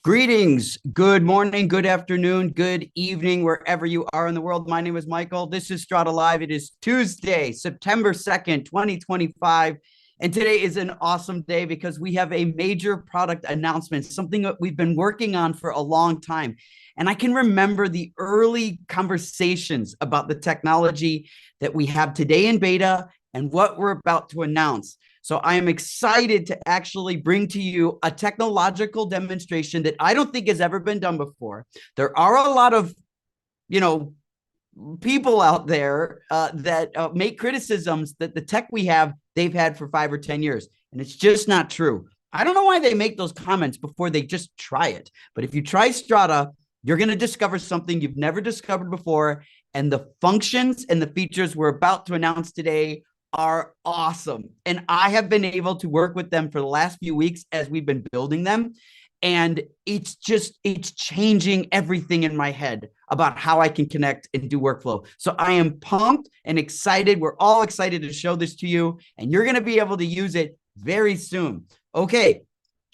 Greetings, good morning, good afternoon, good evening, wherever you are in the world. My name is Michael. This is Strata Live. It is Tuesday, September 2nd, 2025. And today is an awesome day because we have a major product announcement, something that we've been working on for a long time. And I can remember the early conversations about the technology that we have today in beta and what we're about to announce. So I am excited to actually bring to you a technological demonstration that I don't think has ever been done before. There are a lot of, you know, people out there that make criticisms that the tech we have, they've had for 5 or 10 years. And it's just not true. I don't know why they make those comments before they just try it. But if you try Strata, you're going to discover something you've never discovered before. And the functions and the features we're about to announce today are awesome. And I have been able to work with them for the last few weeks as we've been building them. And it's changing everything in my head about how I can connect and do workflow. So I am pumped and excited. We're all excited to show this to you, and you're going to be able to use it very soon. Okay.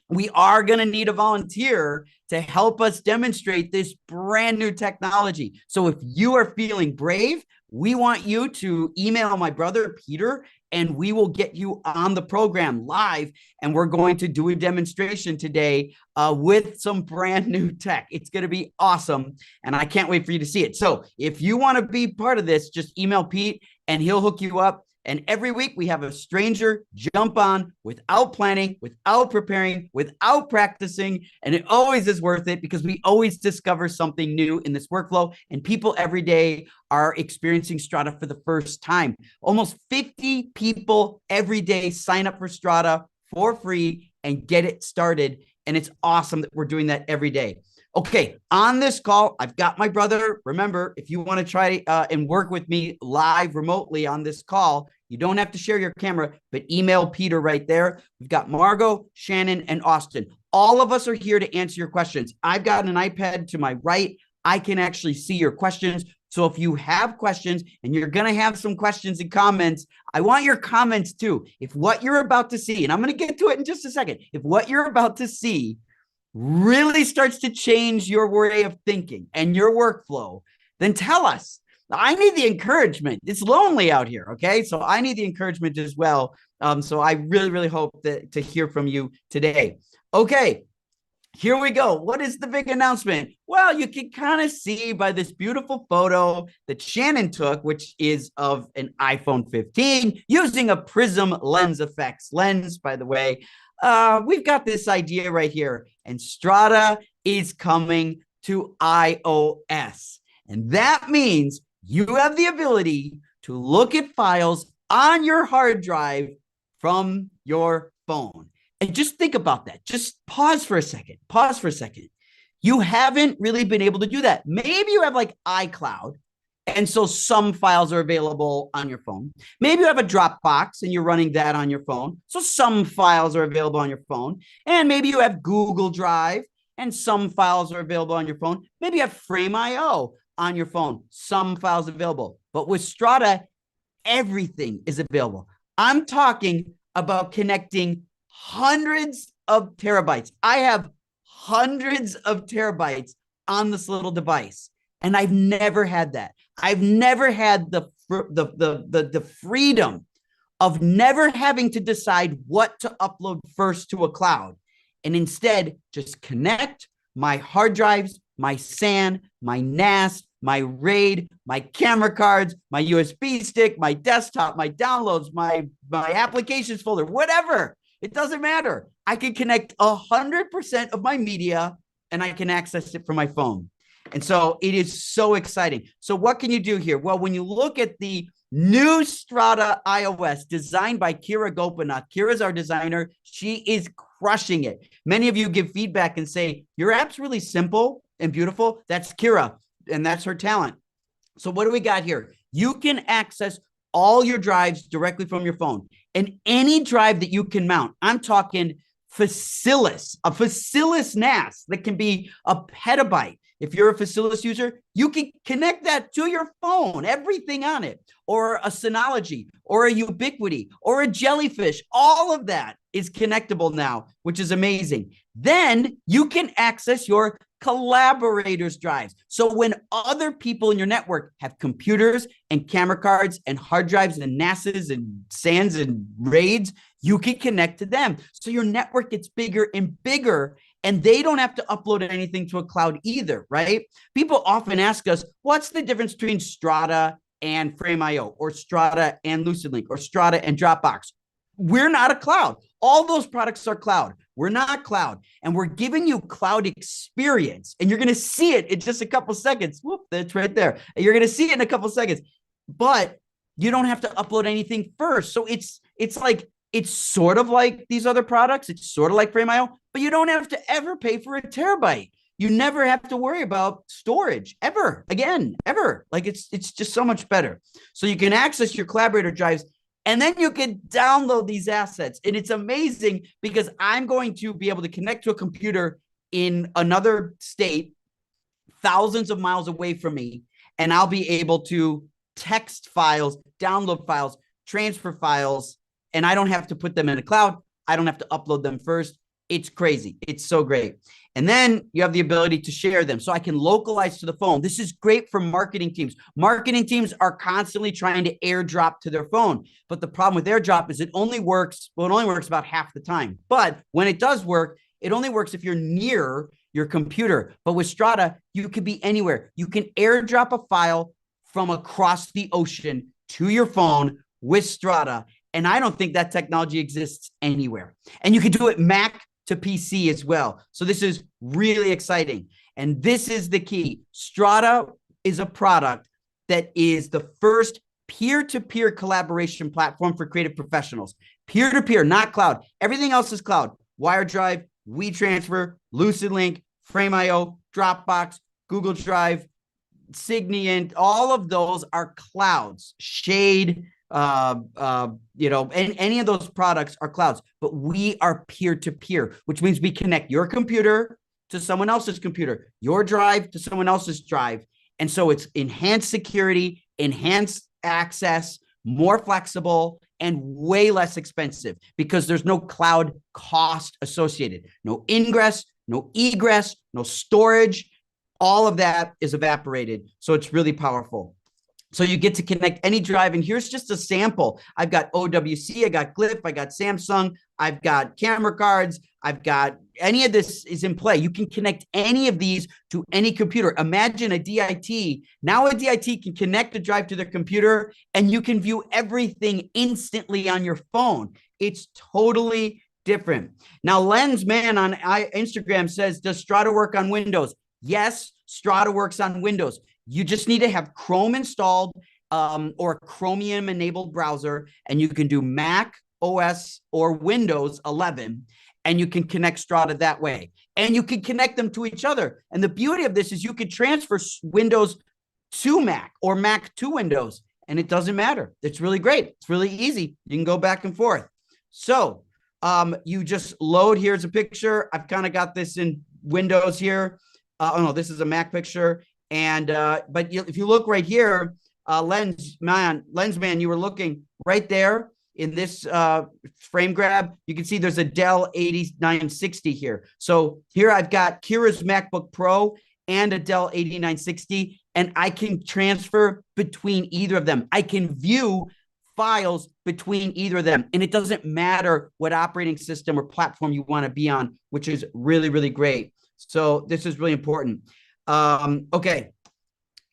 We are going to need a volunteer to help us demonstrate this brand new technology. So if you are feeling brave, we want you to email my brother, Peter, and we will get you on the program live. And we're going to do a demonstration today with some brand new tech. It's going to be awesome. And I can't wait for you to see it. So if you want to be part of this, just email Pete and he'll hook you up. And every week we have a stranger jump on without planning, without preparing, without practicing. And it always is worth it because we always discover something new in this workflow. And people every day are experiencing Strata for the first time. Almost 50 people every day sign up for Strata for free and get it started. And it's awesome that we're doing that every day. Okay, on this call, I've got my brother. Remember, if you want to try and work with me live remotely on this call, you don't have to share your camera, but email Peter right there. We've got Margot, Shannon, and Austin. All of us are here to answer your questions. I've got an iPad to my right. I can actually see your questions. So if you have questions and you're going to have some questions and comments, I want your comments too. If what you're about to see, and I'm going to get to it in just a second, if what you're about to see really starts to change your way of thinking and your workflow, then tell us. I need the encouragement. It's lonely out here, okay? So I need the encouragement as well. So I really, really hope to hear from you today. Okay, here we go. What is the big announcement? Well, you can kind of see by this beautiful photo that Shannon took, which is of an iPhone 15 using a Prism Lens Effects lens, by the way. We've got this idea right here, and Strata is coming to iOS. And that means you have the ability to look at files on your hard drive from your phone. And just think about that. Just pause for a second. Pause for a second. You haven't really been able to do that. Maybe you have like iCloud, and so some files are available on your phone. Maybe you have a Dropbox and you're running that on your phone. So some files are available on your phone. And maybe you have Google Drive and some files are available on your phone. Maybe you have Frame.io on your phone. Some files available. But with Strata, everything is available. I'm talking about connecting hundreds of terabytes. I have hundreds of terabytes on this little device. And I've never had that. I've never had the freedom of never having to decide what to upload first to a cloud, and instead just connect my hard drives, my SAN, my NAS, my RAID, my camera cards, my USB stick, my desktop, my downloads, my applications folder, whatever. It doesn't matter. I can connect 100% of my media and I can access it from my phone. And so it is so exciting. So what can you do here? Well, when you look at the new Strata iOS designed by Kira Gopinath, Kira's our designer. She is crushing it. Many of you give feedback and say, your app's really simple and beautiful. That's Kira, and that's her talent. So what do we got here? You can access all your drives directly from your phone, and any drive that you can mount. I'm talking a Facilis NAS that can be a petabyte. If you're a Facilis user, you can connect that to your phone, everything on it, or a Synology, or a Ubiquiti, or a Jellyfish. All of that is connectable now, which is amazing. Then you can access your collaborators drives. So when other people in your network have computers and camera cards and hard drives and NASAs and SANs and RAIDs, you can connect to them. So your network gets bigger and bigger, and they don't have to upload anything to a cloud either, right? People often ask us, what's the difference between Strata and Frame.io, or Strata and LucidLink, or Strata and Dropbox? We're not a cloud. All those products are cloud. We're not cloud. And we're giving you cloud experience. And you're going to see it in just a couple seconds. Whoop, that's right there. And you're going to see it in a couple seconds. But you don't have to upload anything first. So it's sort of like these other products. It's sort of like Frame.io, but you don't have to ever pay for a terabyte. You never have to worry about storage ever again, ever. Like it's just so much better. So you can access your collaborator drives, and then you can download these assets. And it's amazing because I'm going to be able to connect to a computer in another state, thousands of miles away from me, and I'll be able to text files, download files, transfer files, and I don't have to put them in a cloud. I don't have to upload them first. It's crazy. It's so great. And then you have the ability to share them. So I can localize to the phone. This is great for marketing teams. Marketing teams are constantly trying to airdrop to their phone. But the problem with airdrop is it only works about half the time. But when it does work, it only works if you're near your computer. But with Strata, you could be anywhere. You can airdrop a file from across the ocean to your phone with Strata. And I don't think that technology exists anywhere. And you can do it Mac to PC as well. So this is really exciting. And this is the key. Strata is a product that is the first peer-to-peer collaboration platform for creative professionals. Peer-to-peer, not cloud. Everything else is cloud. WireDrive, WeTransfer, LucidLink, Frame.io, Dropbox, Google Drive, Signiant, all of those are clouds. Shade, and any of those products are clouds, but we are peer-to-peer, which means we connect your computer to someone else's computer, your drive to someone else's drive. And so it's enhanced security, enhanced access, more flexible, and way less expensive because there's no cloud cost associated. No ingress, no egress, no storage. All of that is evaporated. So it's really powerful. So you get to connect any drive. And here's just a sample. I've got OWC, I got Glyph, I got Samsung, I've got camera cards, I've got any of this is in play. You can connect any of these to any computer. Imagine a DIT. Now a DIT can connect a drive to their computer and you can view everything instantly on your phone. It's totally different. Now, Lensman on Instagram says, does Strata work on Windows? Yes, Strata works on Windows. You just need to have Chrome installed or a Chromium enabled browser, and you can do Mac OS or Windows 11, and you can connect Strata that way. And you can connect them to each other. And the beauty of this is you could transfer Windows to Mac or Mac to Windows, and it doesn't matter. It's really great. It's really easy. You can go back and forth. So you just load. Here's a picture. I've kind of got this in Windows here. This is a Mac picture. And but if you look right here, Lensman, you were looking right there in this frame grab. You can see there's a Dell 8960 here. So here I've got Kira's MacBook Pro and a Dell 8960, and I can transfer between either of them. I can view files between either of them, and it doesn't matter what operating system or platform you want to be on, which is really, really great. So this is really important. Okay.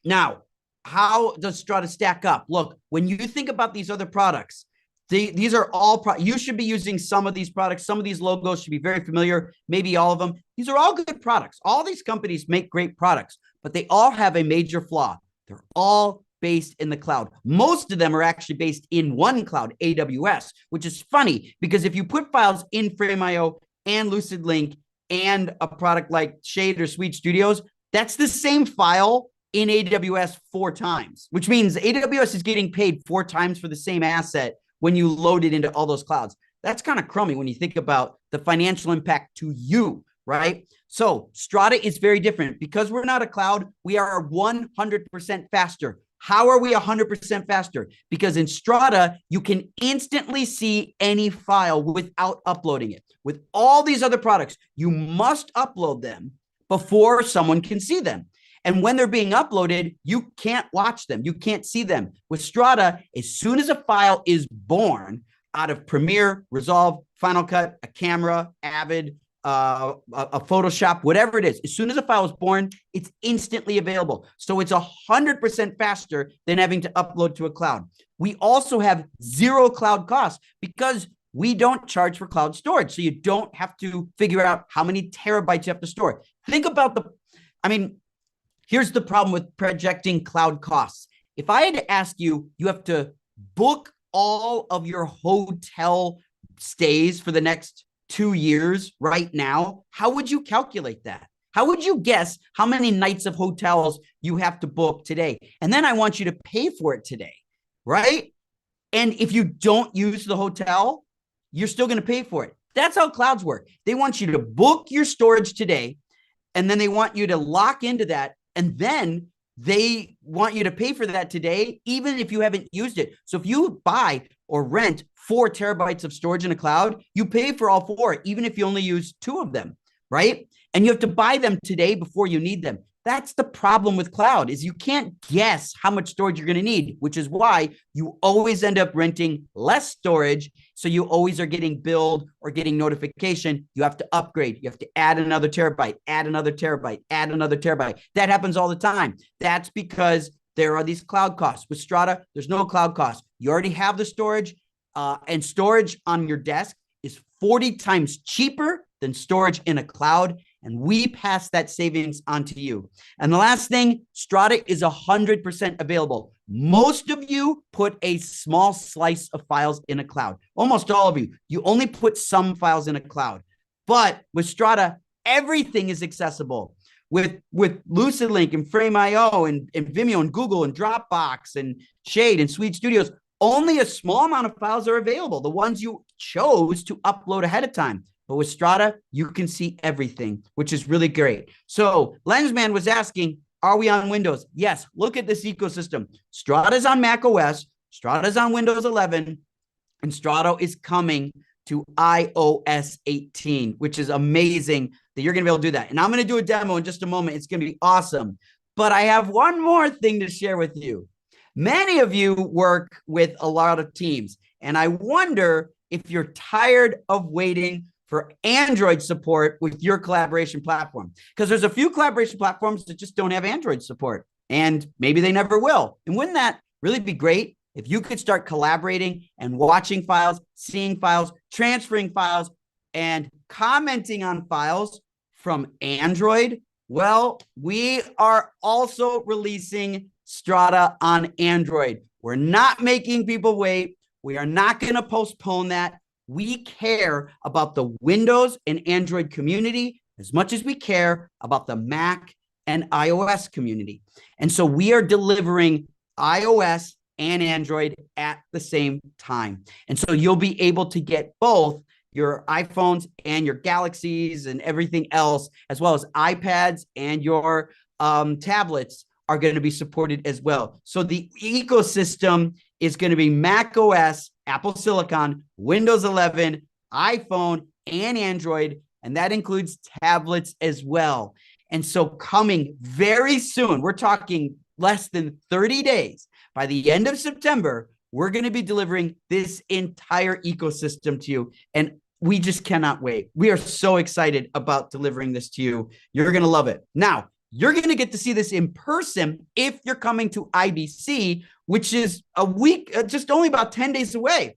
Now, how does Strata stack up? Look, when you think about these other products, these are all, you should be using some of these products. Some of these logos should be very familiar, maybe all of them. These are all good products. All these companies make great products, but they all have a major flaw. They're all based in the cloud. Most of them are actually based in one cloud, AWS, which is funny because if you put files in Frame.io and LucidLink and a product like Shade or Suite Studios, that's the same file in AWS 4 times, which means AWS is getting paid 4 times for the same asset when you load it into all those clouds. That's kind of crummy when you think about the financial impact to you, right? So Strata is very different. Because we're not a cloud, we are 100% faster. How are we 100% faster? Because in Strata, you can instantly see any file without uploading it. With all these other products, you must upload them before someone can see them. And when they're being uploaded, you can't watch them. You can't see them. With Strata, as soon as a file is born out of Premiere, Resolve, Final Cut, a camera, Avid, a Photoshop, whatever it is, as soon as a file is born, it's instantly available. So it's 100% faster than having to upload to a cloud. We also have zero cloud costs because we don't charge for cloud storage. So you don't have to figure out how many terabytes you have to store. Think about here's the problem with projecting cloud costs. If I had to ask you, you have to book all of your hotel stays for the next 2 years right now, how would you calculate that? How would you guess how many nights of hotels you have to book today? And then I want you to pay for it today, right? And if you don't use the hotel, you're still going to pay for it. That's how clouds work. They want you to book your storage today, and then they want you to lock into that, and then they want you to pay for that today, even if you haven't used it. So if you buy or rent 4 terabytes of storage in a cloud, you pay for all 4, even if you only use 2 of them, right? And you have to buy them today before you need them. That's the problem with cloud, is you can't guess how much storage you're going to need, which is why you always end up renting less storage. So you always are getting billed or getting notification. You have to upgrade. You have to add another terabyte, add another terabyte, add another terabyte. That happens all the time. That's because there are these cloud costs. With Strata, there's no cloud costs. You already have the storage, and storage on your desk is 40 times cheaper than storage in a cloud. And we pass that savings on to you. And the last thing, Strata is 100% available. Most of you put a small slice of files in a cloud. Almost all of you. You only put some files in a cloud. But with Strata, everything is accessible. With LucidLink and Frame.io and Vimeo and Google and Dropbox and Shade and Suite Studios, only a small amount of files are available, the ones you chose to upload ahead of time. But with Strata, you can see everything, which is really great. So Lensman was asking, are we on Windows? Yes, look at this ecosystem. Strata's on Mac OS, Strata's on Windows 11, and Strata is coming to iOS 18, which is amazing that you're going to be able to do that. And I'm going to do a demo in just a moment. It's going to be awesome. But I have one more thing to share with you. Many of you work with a lot of teams, and I wonder if you're tired of waiting for Android support with your collaboration platform. Because there's a few collaboration platforms that just don't have Android support, and maybe they never will. And wouldn't that really be great if you could start collaborating and watching files, seeing files, transferring files, and commenting on files from Android? Well, we are also releasing Strata on Android. We're not making people wait. We are not going to postpone that. We care about the Windows and Android community as much as we care about the Mac and iOS community. And so we are delivering iOS and Android at the same time. And so you'll be able to get both your iPhones and your Galaxies and everything else, as well as iPads, and your tablets are going to be supported as well. So the ecosystem is going to be Mac OS, Apple Silicon, Windows 11, iPhone, and Android, and that includes tablets as well. And so coming very soon, we're talking less than 30 days, by the end of September, we're going to be delivering this entire ecosystem to you. And we just cannot wait. We are so excited about delivering this to you. You're going to love it. Now, you're going to get to see this in person if you're coming to IBC, which is a week, just only about 10 days away.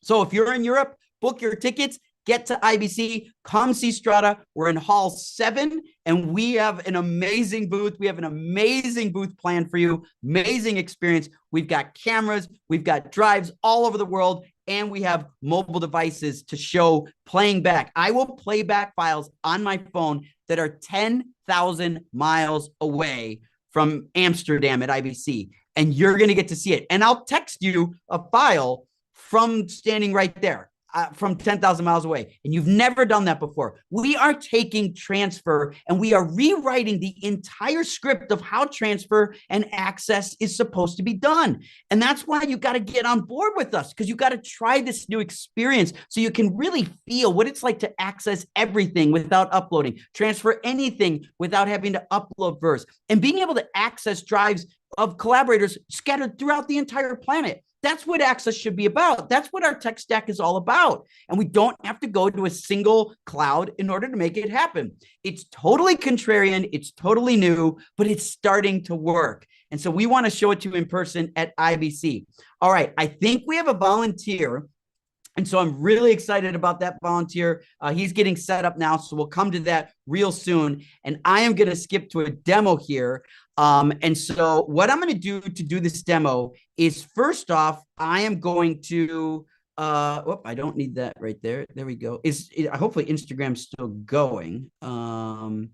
So if you're in Europe, book your tickets, get to IBC, come see Strata. We're in Hall 7, and we have an amazing booth. We have an amazing booth planned for you, amazing experience. We've got cameras, we've got drives all over the world, and we have mobile devices to show playing back. I will play back files on my phone that are 10,000 miles away from Amsterdam at IBC, and you're going to get to see it. And I'll text you a file from standing right there. from 10,000 miles away, and you've never done that before. We are taking transfer and we are rewriting the entire script of how transfer and access is supposed to be done. And that's why you got to get on board with us, because you got to try this new experience so you can really feel what it's like to access everything without uploading, transfer anything without having to upload first, and being able to access drives of collaborators scattered throughout the entire planet. That's what access should be about. That's what our tech stack is all about. And we don't have to go to a single cloud in order to make it happen. It's totally contrarian. It's totally new, but it's starting to work. And so we want to show it to you in person at IBC. All right. I think we have a volunteer. And so I'm really excited about that volunteer. He's getting set up now, so we'll come to that real soon. And I am going to skip to a demo here. And so what I'm going to do this demo is, first off, I am going to, I don't need that right there. There we go. Hopefully Instagram's still going. I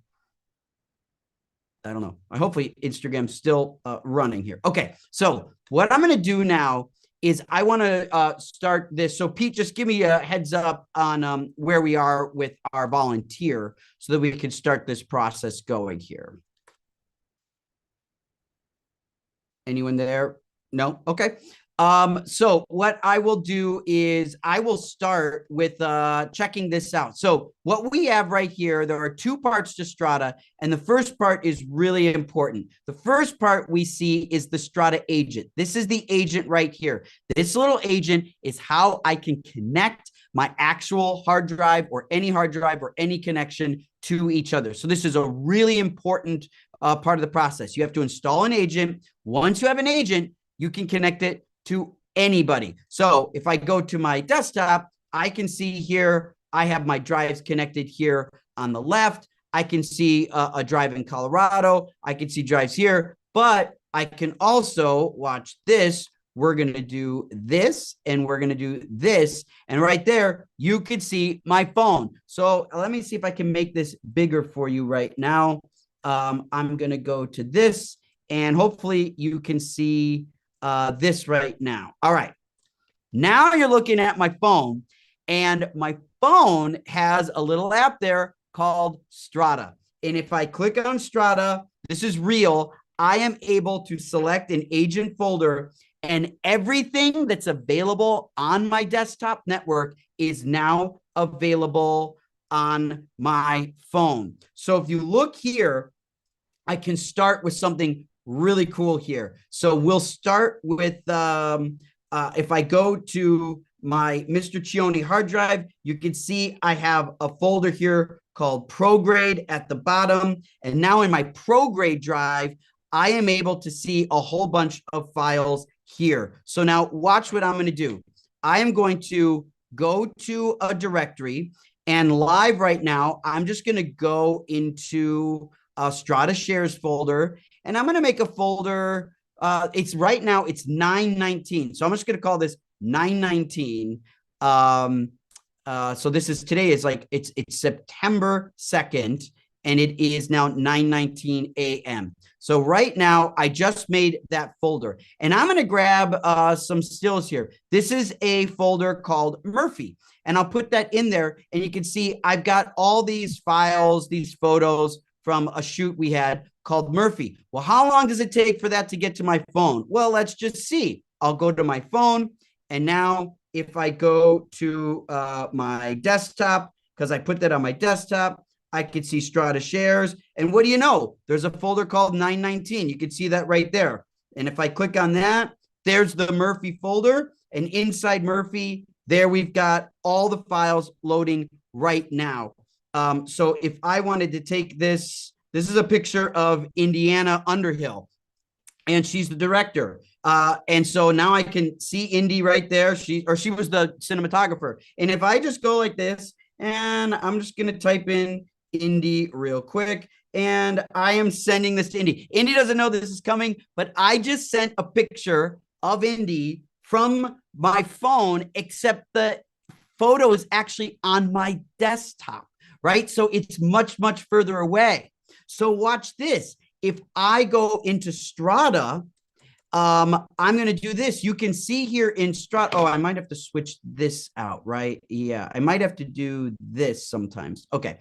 don't know. Hopefully Instagram's still running here. Okay, so what I'm going to do now is I want to start this. So Pete, just give me a heads up on where we are with our volunteer so that we can start this process going here. Anyone there? No? Okay. So what I will do is I will start with checking this out. So what we have right here, there are two parts to Strata, and the first part is really important. The first part we see is the Strata agent. This is the agent right here. This little agent is how I can connect my actual hard drive or any connection to each other. So this is a really important part of the process. You have to install an agent. Once you have an agent, you can connect it to anybody. So if I go to my desktop, I can see here, I have my drives connected here on the left. I can see a drive in Colorado. I can see drives here, but I can also watch this. We're going to do this and we're going to do this. And right there, you could see my phone. So let me see if I can make this bigger for you right now. I'm going to go to this and hopefully you can see this right now. All right. Now you're looking at my phone, and my phone has a little app there called Strata. And if I click on Strata, this is real. I am able to select an agent folder, and everything that's available on my desktop network is now available on my phone. So if you look here, I can start with something really cool here. So we'll start with, if I go to my Mr. Cioni hard drive, you can see I have a folder here called Prograde at the bottom. And now in my Prograde drive, I am able to see a whole bunch of files here. So now watch what I'm going to do. I am going to go to a directory, and live right now, I'm just going to go into a Strata shares folder, and I'm going to make a folder. It's right now, it's 919. So I'm just going to call this 919. So this is today is like, it's September 2nd, and it is now 9:19 a.m. So right now, I just made that folder, and I'm going to grab some stills here. This is a folder called Murphy, and I'll put that in there, and you can see I've got all these files, these photos from a shoot we had called Murphy. Well, how long does it take for that to get to my phone? Well, let's just see. I'll go to my phone, and now if I go to my desktop, because I put that on my desktop, I could see Strata shares. And what do you know? There's a folder called 919. You can see that right there. And if I click on that, there's the Murphy folder. And inside Murphy, there we've got all the files loading right now. So if I wanted to take this, this is a picture of Indiana Underhill, and she's the director. And so now I can see Indy right there. She was the cinematographer. And if I just go like this, and I'm just going to type in Indy real quick, and I am sending this to Indy. Indy doesn't know this is coming, but I just sent a picture of Indy from my phone, except the photo is actually on my desktop, right? So it's much, much further away. So watch this. If I go into Strata, I'm going to do this. You can see here in Strata. Oh, I might have to switch this out, right? Yeah, I might have to do this sometimes. Okay.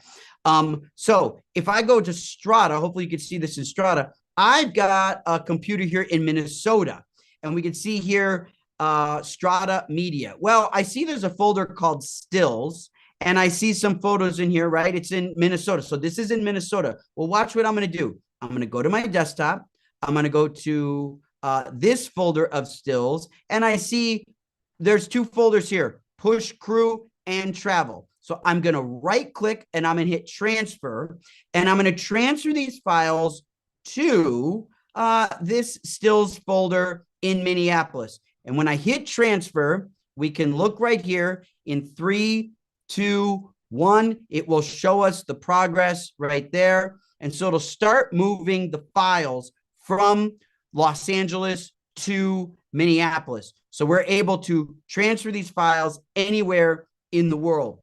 So if I go to Strata, hopefully you can see this in Strata. I've got a computer here in Minnesota, and we can see here Strata Media. Well, I see there's a folder called Stills, and I see some photos in here, right? It's in Minnesota. So this is in Minnesota. Well, watch what I'm going to do. I'm going to go to my desktop. I'm going to go to this folder of stills, and I see there's two folders here, push crew and travel. So I'm going to right click and I'm going to hit transfer, and I'm going to transfer these files to this stills folder in Minneapolis. And when I hit transfer, we can look right here in 3, 2, 1. It will show us the progress right there. And so it'll start moving the files from Los Angeles to Minneapolis. So we're able to transfer these files anywhere in the world.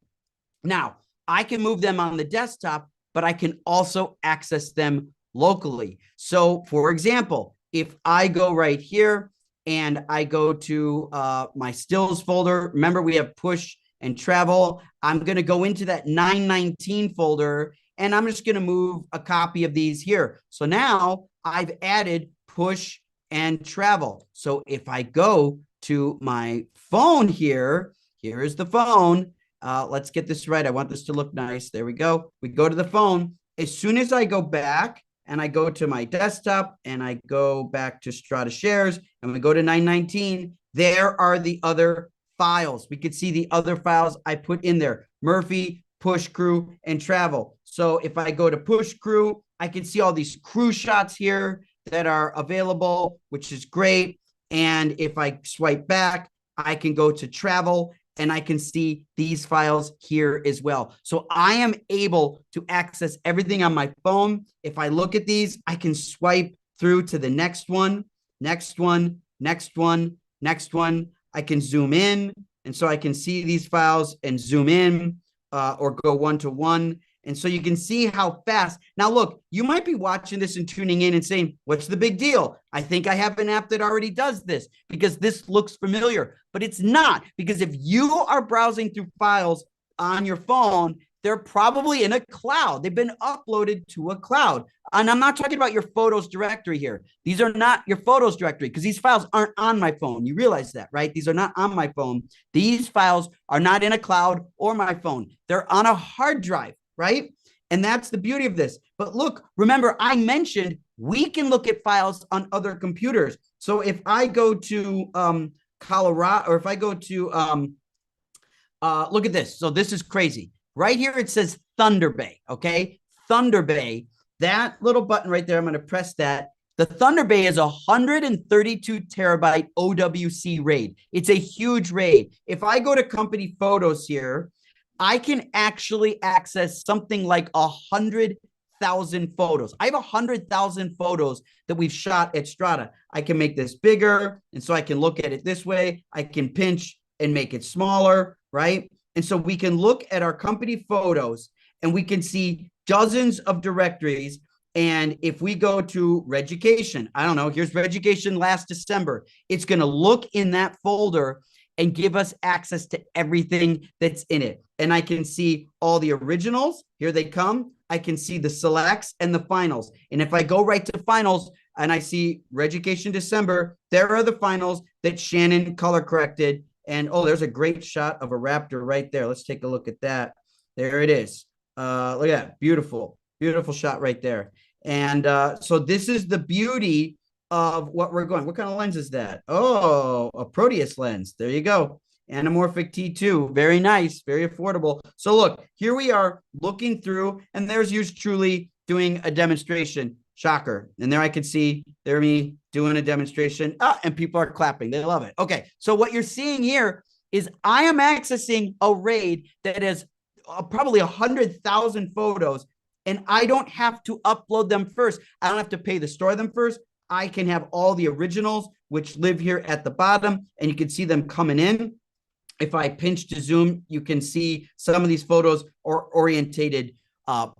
Now, I can move them on the desktop, but I can also access them locally. So, for example, if I go right here and I go to my stills folder, remember we have push and travel. I'm going to go into that 919 folder, and I'm just going to move a copy of these here. So now I've added push and travel. So if I go to my phone here, here is the phone. Let's get this right. I want this to look nice. There we go. We go to the phone. As soon as I go back and I go to my desktop and I go back to Strata Shares and we go to 919, there are the other files. We could see the other files I put in there. Murphy, push crew, and travel. So if I go to push crew, I can see all these crew shots here that are available, which is great. And if I swipe back, I can go to travel and I can see these files here as well. So I am able to access everything on my phone. If I look at these, I can swipe through to the next one, next one, next one, next one. I can zoom in, and so I can see these files and zoom in or go one-to-one. And so you can see how fast. Now, look, you might be watching this and tuning in and saying, what's the big deal? I think I have an app that already does this because this looks familiar, but it's not, because if you are browsing through files on your phone, they're probably in a cloud. They've been uploaded to a cloud. And I'm not talking about your photos directory here. These are not your photos directory because these files aren't on my phone. You realize that, right? These are not on my phone. These files are not in a cloud or my phone. They're on a hard drive, right? And that's the beauty of this. But look, remember, I mentioned we can look at files on other computers. So if I go to Colorado, or if I go to, look at this. So this is crazy. Right here, it says Thunder Bay, okay? Thunder Bay, that little button right there, I'm going to press that. The Thunder Bay is a 132 terabyte OWC RAID. It's a huge RAID. If I go to company photos here, I can actually access something like 100,000 photos. I have 100,000 photos that we've shot at Strata. I can make this bigger, and so I can look at it this way. I can pinch and make it smaller, right? And so we can look at our company photos and we can see dozens of directories. And if we go to Reducation, I don't know, here's Reducation last December. It's going to look in that folder and give us access to everything that's in it. And I can see all the originals. Here they come. I can see the selects and the finals. And if I go right to finals and I see Reducation December, there are the finals that Shannon color corrected. And oh, there's a great shot of a raptor right there. Let's take a look at that. There it is. Look at that. Beautiful, beautiful shot right there. And so this is the beauty of what we're going. What kind of lens is that? Oh, a Proteus lens. There you go. Anamorphic T2. Very nice, very affordable. So look, here we are looking through, and there's yours truly doing a demonstration. Shocker. And there I can see there me doing a demonstration. And people are clapping. They love it. Okay. So what you're seeing here is I am accessing a RAID that has probably 100,000 photos, and I don't have to upload them first. I don't have to pay to store them first. I can have all the originals, which live here at the bottom, and you can see them coming in. If I pinch to zoom, you can see some of these photos are orientated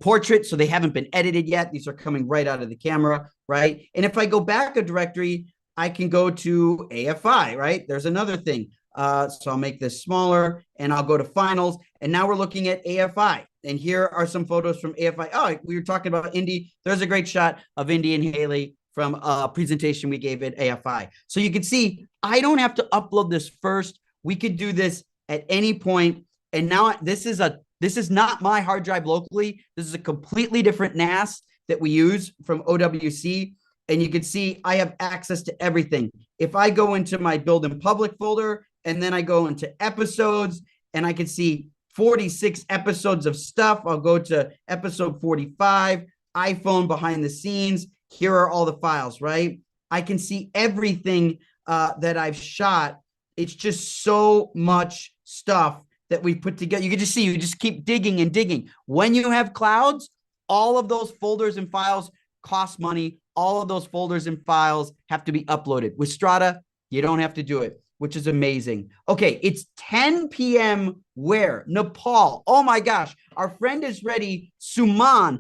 portrait, so they haven't been edited yet. These are coming right out of the camera, right? And if I go back a directory, I can go to AFI, right? There's another thing. So I'll make this smaller and I'll go to finals. And now we're looking at AFI. And here are some photos from AFI. Oh, we were talking about Indy. There's a great shot of Indy and Haley from a presentation we gave at AFI. So you can see I don't have to upload this first. We could do this at any point. And now this is not my hard drive locally. This is a completely different NAS that we use from OWC. And you can see I have access to everything. If I go into my build in public folder and then I go into episodes and I can see 46 episodes of stuff, I'll go to episode 45, iPhone behind the scenes. Here are all the files, right? I can see everything that I've shot. It's just so much stuff that we put together. You can just see, you just keep digging and digging. When you have clouds, all of those folders and files cost money. All of those folders and files have to be uploaded. With Strata, you don't have to do it, which is amazing. Okay, it's 10 p.m. where? Nepal. Oh my gosh, our friend is ready. Suman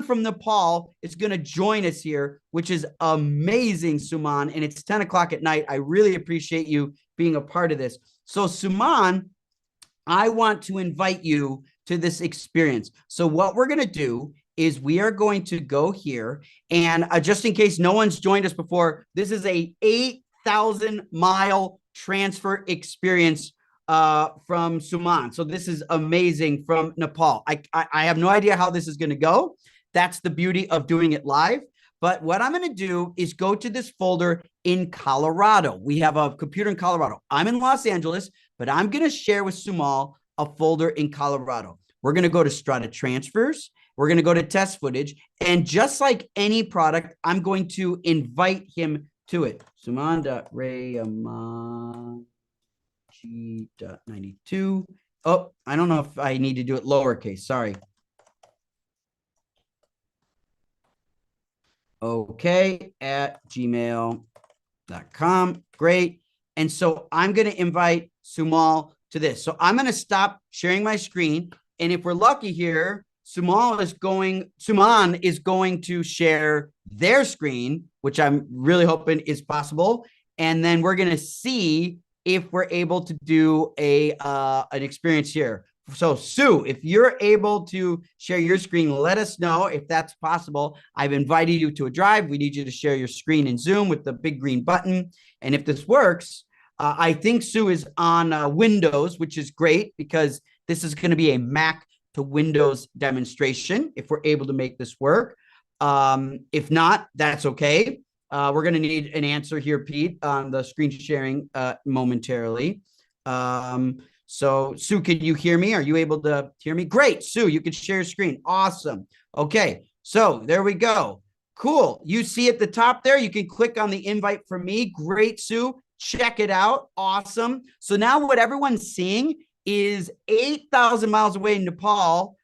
from Nepal is going to join us here, which is amazing, Suman. And it's 10 o'clock at night. I really appreciate you being a part of this. So Suman, I want to invite you to this experience. So what we're going to do is we are going to go here and just in case no one's joined us before, this is a 8,000-mile transfer experience from Suman. So this is amazing from Nepal. I have no idea how this is going to go. That's the beauty of doing it live. But what I'm going to do is go to this folder in Colorado. We have a computer in Colorado. I'm in Los Angeles, but I'm going to share with Sumal a folder in Colorado. We're going to go to Strata transfers. We're going to go to test footage. And just like any product, I'm going to invite him to it. Suman.rayamaji.92. Oh, I don't know if I need to do it lowercase. Sorry. Okay, at gmail.com. Great. And so I'm going to invite Sumal to this. So I'm going to stop sharing my screen. And if we're lucky here, Suman is going to share their screen, which I'm really hoping is possible. And then we're going to see if we're able to do an experience here. So Sue, if you're able to share your screen, let us know if that's possible. I've invited you to a drive. We need you to share your screen in Zoom with the big green button. And if this works, I think Sue is on Windows, which is great because this is going to be a Mac to Windows demonstration if we're able to make this work. If not, that's okay. We're going to need an answer here, Pete, on the screen sharing momentarily. So Sue, can you hear me? Are you able to hear me? Great, Sue, you can share your screen. Awesome. Okay, so there we go. Cool. You see at the top there, you can click on the invite for me. Great, Sue. Check it out. Awesome. So now what everyone's seeing is 8,000 miles away in Nepal.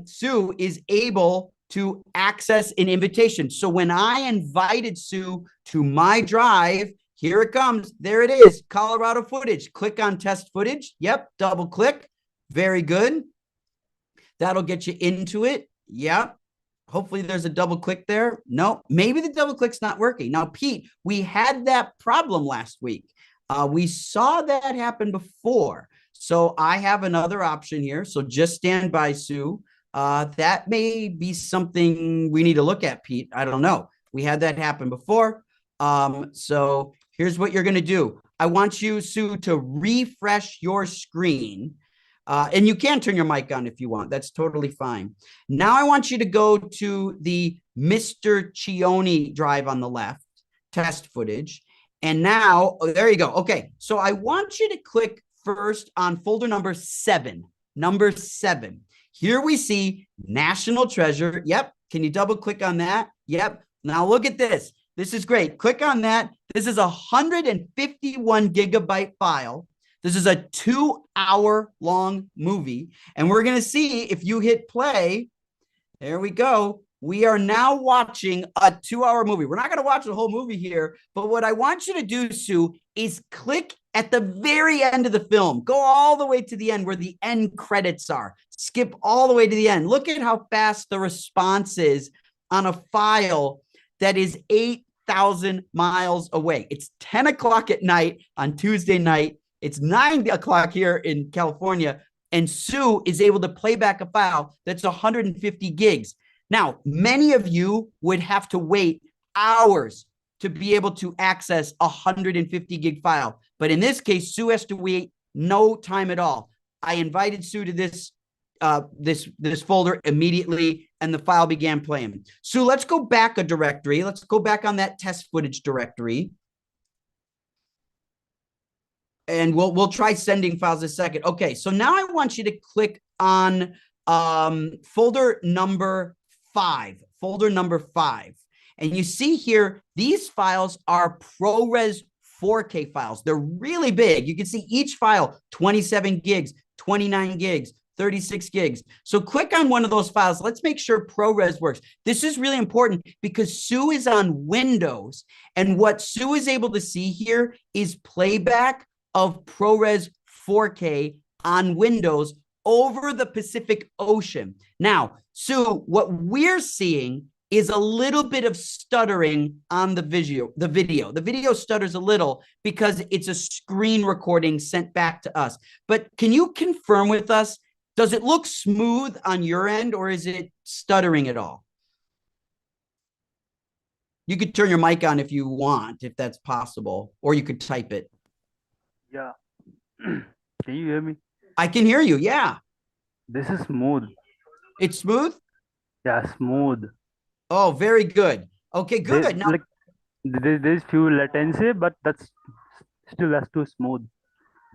Sue is able to access an invitation. So when I invited Sue to my drive, here it comes. There it is. Colorado footage. Click on test footage. Yep. Double click. Very good. That'll get you into it. Yep. Hopefully there's a double click there. No, maybe the double click's not working. Now, Pete, we had that problem last week. We saw that happen before. So I have another option here. So just stand by, Sue. That may be something we need to look at, Pete. I don't know. We had that happen before. So here's what you're going to do. I want you, Sue, to refresh your screen. And you can turn your mic on if you want. That's totally fine. Now I want you to go to the Mr. Cioni drive on the left, test footage. And now, oh, there you go. Okay, so I want you to click first on folder number 7. Number 7. Here we see National Treasure. Yep. Can you double click on that? Yep. Now look at this. This is great. Click on that. This is a 151 gigabyte file. This is a 2-hour-long movie. And we're going to see if you hit play. There we go. We are now watching a 2-hour movie. We're not going to watch the whole movie here, but what I want you to do, Sue, is click at the very end of the film. Go all the way to the end where the end credits are. Skip all the way to the end. Look at how fast the response is on a file that is 8,000 miles away. It's 10 o'clock at night on Tuesday night. It's 9 o'clock here in California. And Sue is able to play back a file that's 150 gigs. Now, many of you would have to wait hours to be able to access a 150 gig file. But in this case, Sue has to wait no time at all. I invited Sue to this folder immediately, and the file began playing. Sue, let's go back a directory. Let's go back on that test footage directory. And we'll try sending files in a second. Okay, so now I want you to click on folder number 5. Folder number 5. And you see here, these files are ProRes 4K files. They're really big. You can see each file, 27 gigs, 29 gigs, 36 gigs. So click on one of those files. Let's make sure ProRes works. This is really important because Sue is on Windows. And what Sue is able to see here is playback of ProRes 4K on Windows over the Pacific Ocean. Now, Sue, what we're seeing is a little bit of stuttering on the video. The video stutters a little because it's a screen recording sent back to us. But can you confirm with us, does it look smooth on your end, or is it stuttering at all? You could turn your mic on if you want, if that's possible, or you could type it. Yeah. Can you hear me? I can hear you. Yeah. This is smooth. It's smooth? Yeah, smooth. Oh, very good. Okay, good. Now, Like there's few latency, but that's too smooth.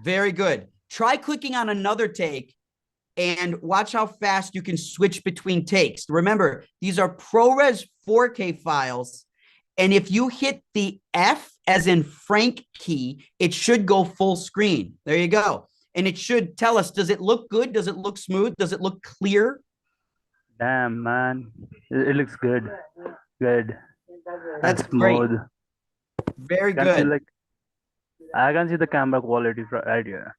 very good. Try clicking on another take and watch how fast you can switch between takes. Remember, these are ProRes 4K files. And if you hit the F as in Frank key, it should go full screen. There you go. And it should tell us, does it look good? Does it look smooth? Does it look clear? Damn, man. It looks good. Good. That's And great. smooth. Very Can see good. I can see the camera quality right here.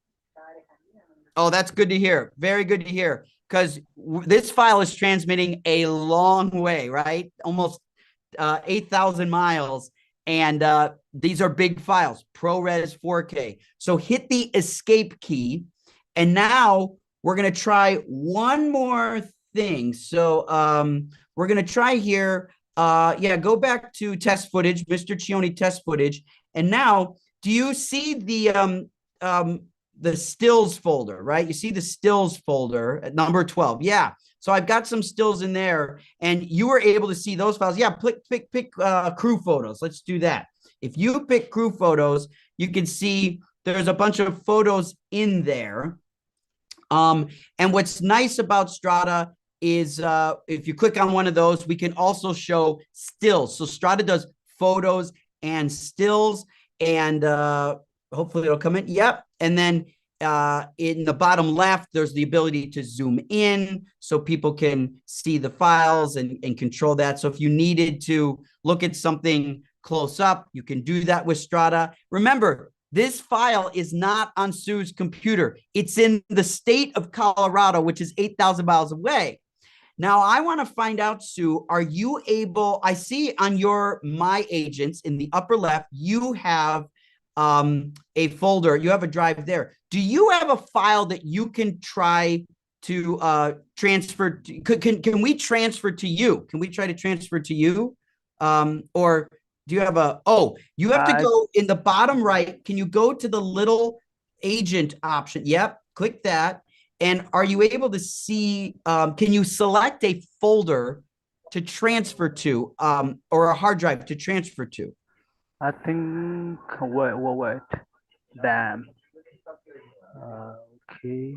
Oh, that's good to hear. Very good to hear. Because this file is transmitting a long way, right? Almost 8,000 miles. And these are big files, ProRes 4K. So hit the escape key. And now we're going to try one more thing. So we're going to try here. Go back to test footage, Mr. Cioni test footage. And now, do you see the stills folder, right? You see the stills folder at number 12. Yeah. So I've got some stills in there, and you were able to see those files. Yeah, pick crew photos. Let's do that. If you pick crew photos, you can see there's a bunch of photos in there. And what's nice about Strata is if you click on one of those, we can also show stills. So Strata does photos and stills, and hopefully it'll come in. Yep. And then in the bottom left, there's the ability to zoom in so people can see the files and control that. So if you needed to look at something close up, you can do that with Strata. Remember, this file is not on Sue's computer. It's in the state of Colorado, which is 8,000 miles away. Now, I want to find out, Sue, are you able, I see on your My Agents in the upper left, you have a folder, you have a drive there. Do you have a file that you can try to transfer? Can we transfer to you? Can we try to transfer to you? Or do you have you have to go in the bottom right. Can you go to the little agent option? Yep, click that. And are you able to see, can you select a folder to transfer to or a hard drive to transfer to? I think, wait. Damn. Okay.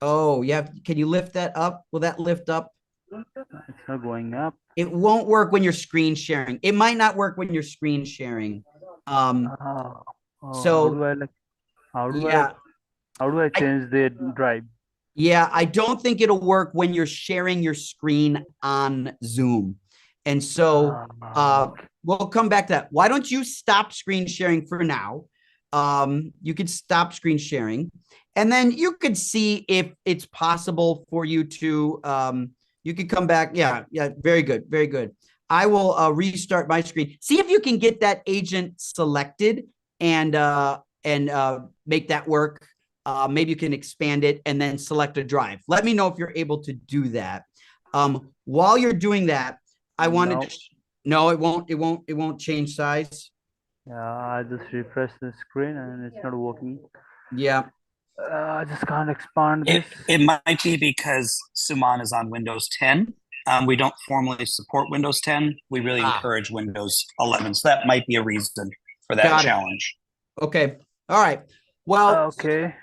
Oh, yeah. Can you lift that up? Will that lift up? It's not going up. It won't work when you're screen sharing. It might not work when you're screen sharing. How So do I how yeah, do I change the drive? yeah, I don't think it'll work when you're sharing your screen on Zoom. And so we'll come back to that. Why don't you stop screen sharing for now? You could stop screen sharing, and then you could see if it's possible for you to, you could come back. Yeah, very good, very good. I will restart my screen. See if you can get that agent selected and make that work. Maybe you can expand it and then select a drive. Let me know if you're able to do that. While you're doing that, I wanted No. to. No, it won't. It won't. It won't change size. Yeah, I just refresh the screen and it's not working. Yeah. I just can't expand It this. it might be because Suman is on Windows 10. We don't formally support Windows 10. We really encourage Windows 11. So that might be a reason for that Got it. challenge. Okay. All right. Well, Okay.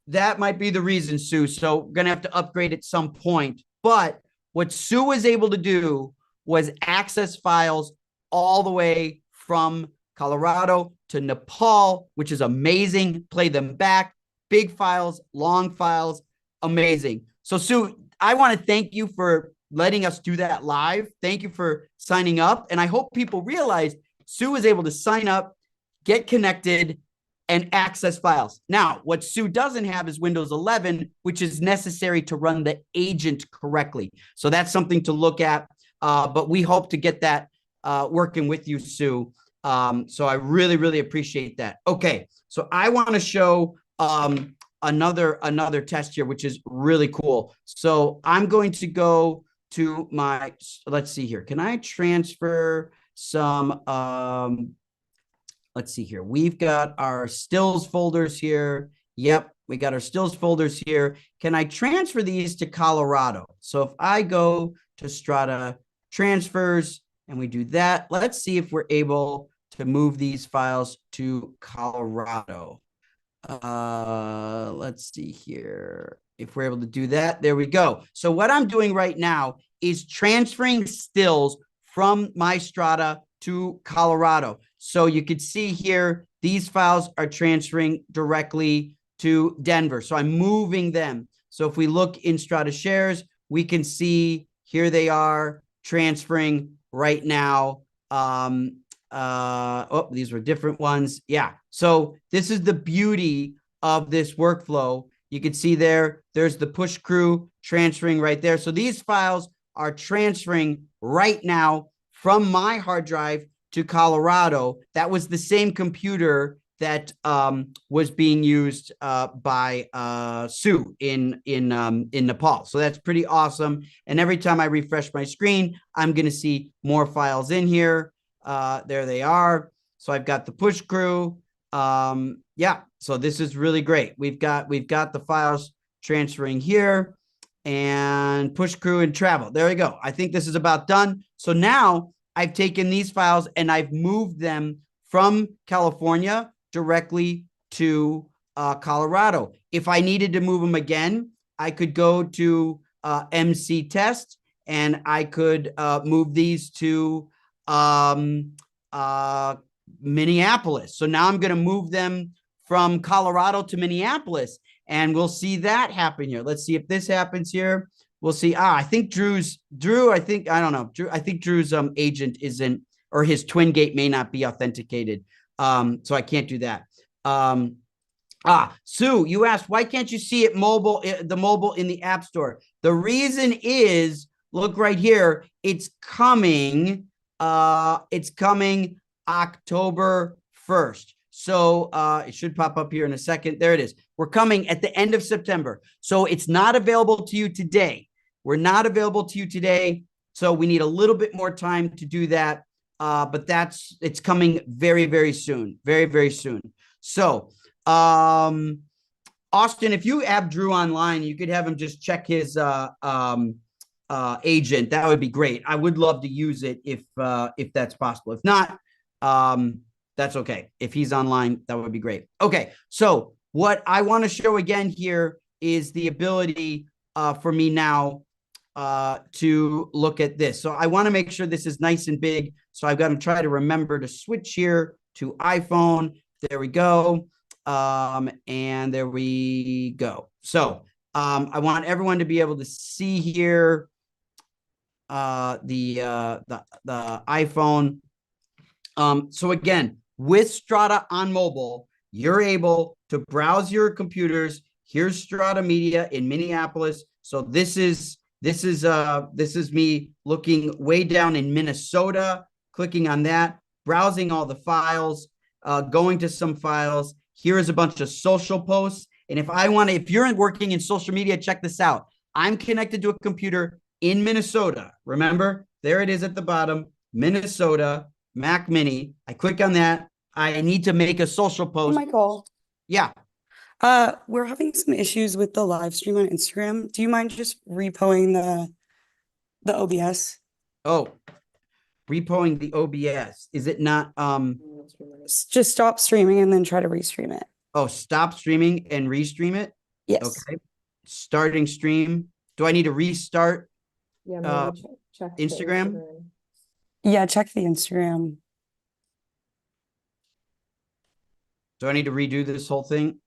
that might be the reason, Sue. So we're gonna have to upgrade at some point. But what Sue was able to do was access files all the way from Colorado to Nepal, which is amazing. Play them back, big files, long files, amazing. So Sue, I want to thank you for letting us do that live. Thank you for signing up. And I hope people realize Sue was able to sign up, get connected, and access files. Now, what Sue doesn't have is Windows 11, which is necessary to run the agent correctly. So that's something to look at. But we hope to get that working with you, Sue. So I really, really appreciate that. Okay, so I want to show another test here, which is really cool. So I'm going to go to my, let's see here. Can I transfer some, let's see here. We've got our stills folders here. Yep, we got our stills folders here. Can I transfer these to Colorado? So if I go to Strata transfers and we do that, let's see if we're able to move these files to Colorado. Let's see here. If we're able to do that, there we go. So what I'm doing right now is transferring stills from my Strata to Colorado. So you could see here, these files are transferring directly to Denver. So I'm moving them. So if we look in Strata shares, we can see here they are transferring right now. Oh, these were different ones. Yeah. So this is the beauty of this workflow. You can see there's the push crew transferring right there. So these files are transferring right now from my hard drive to Colorado. That was the same computer that was being used by Sue in Nepal. So that's pretty awesome. And every time I refresh my screen, I'm going to see more files in here. There they are. So I've got the push crew. Yeah, so this is really great. We've got the files transferring here and push crew and travel. There we go. I think this is about done. So now I've taken these files and I've moved them from California directly to Colorado. If I needed to move them again, I could go to MC test and I could move these to Minneapolis. So now I'm going to move them from Colorado to Minneapolis, and we'll see that happen here. Let's see if this happens here. We'll see. I think Drew, I think Drew's agent isn't, or his twin gate may not be authenticated. So I can't do that. Sue, you asked, why can't you see it the mobile in the App Store? The reason is, look right here, it's coming October 1st. So it should pop up here in a second. There it is. We're coming at the end of September. So it's not available to you today. We're not available to you today. So we need a little bit more time to do that. But it's coming very, very soon. Very, very soon. So Austin, if you have Drew online, you could have him just check his agent. That would be great. I would love to use it if that's possible. If not, that's okay. If he's online, that would be great. Okay, so what I want to show again here is the ability for me now to look at this. So I want to make sure this is nice and big. So I've got to try to remember to switch here to iPhone. There we go. And there we go. So I want everyone to be able to see here the iPhone. So again, with Strata on mobile, you're able to browse your computers. Here's Strata Media in Minneapolis. So this is This is me looking way down in Minnesota, clicking on that, browsing all the files, going to some files. Here is a bunch of social posts. And if you're working in social media, check this out. I'm connected to a computer in Minnesota. Remember, there it is at the bottom, Minnesota, Mac Mini. I click on that. I need to make a social post. Michael, Yeah. we're having some issues with the live stream on Instagram. Do you mind just repoing the OBS? Oh, repoing the OBS. Is it not Just stop streaming and then try to restream it. oh, stop streaming and restream it? Yes. Okay. Starting stream. Do I need to restart Yeah, check the Instagram? Yeah, check the Instagram. Do I need to redo this whole thing?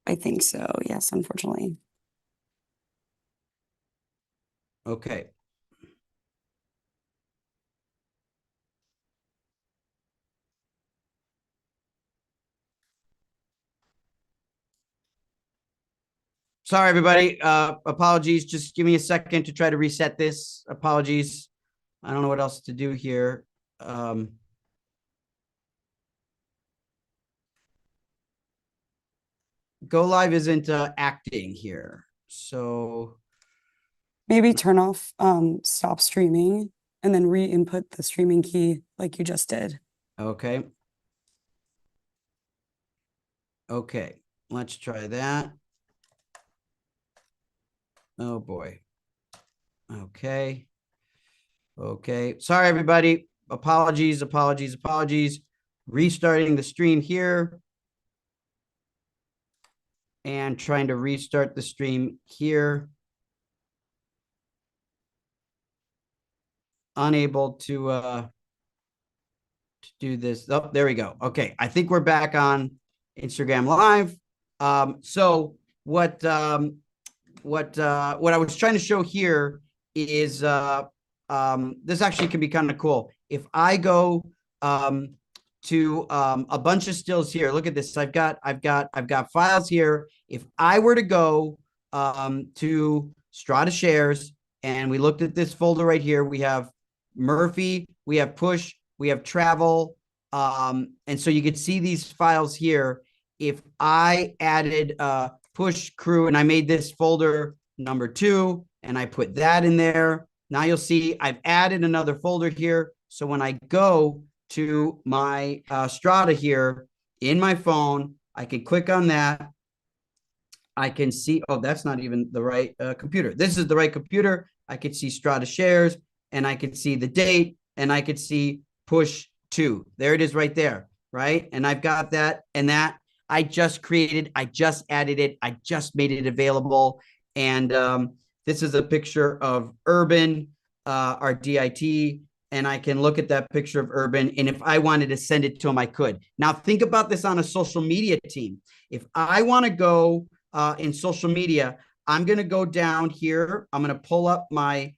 I think so. Yes, unfortunately. Okay. Sorry, everybody. Apologies. Just give me a second to try to reset this. Apologies. I don't know what else to do here. Go Live isn't acting here. So Maybe turn off stop streaming and then re-input the streaming key like you just did. okay. Okay, let's try that. Oh boy. Okay. Okay. Sorry, everybody. Apologies. Restarting the stream here. And trying to restart the stream here. Unable to do this. Oh, there we go. Okay. I think we're back on Instagram Live. So what I was trying to show here is this actually can be kind of cool. If I go to a bunch of stills here, look at this. I've got files here. If I were to go to Strata shares and we looked at this folder right here, we have Murphy, we have push, we have travel. And so you could see these files here. If I added push crew and I made this folder number 2 and I put that in there, now you'll see I've added another folder here. So when I go to my Strata here in my phone, I can click on that. I can see, oh, that's not even the right computer. This is the right computer. I could see Strata shares and I could see the date and I could see push 2. There it is right there, right? And I've got that and that I just created, I just added it, I just made it available. And this is a picture of Urban, our DIT, and I can look at that picture of Urban. And if I wanted to send it to him, I could. Now think about this on a social media team. If I want to go in social media, I'm going to go down here. I'm going to pull up my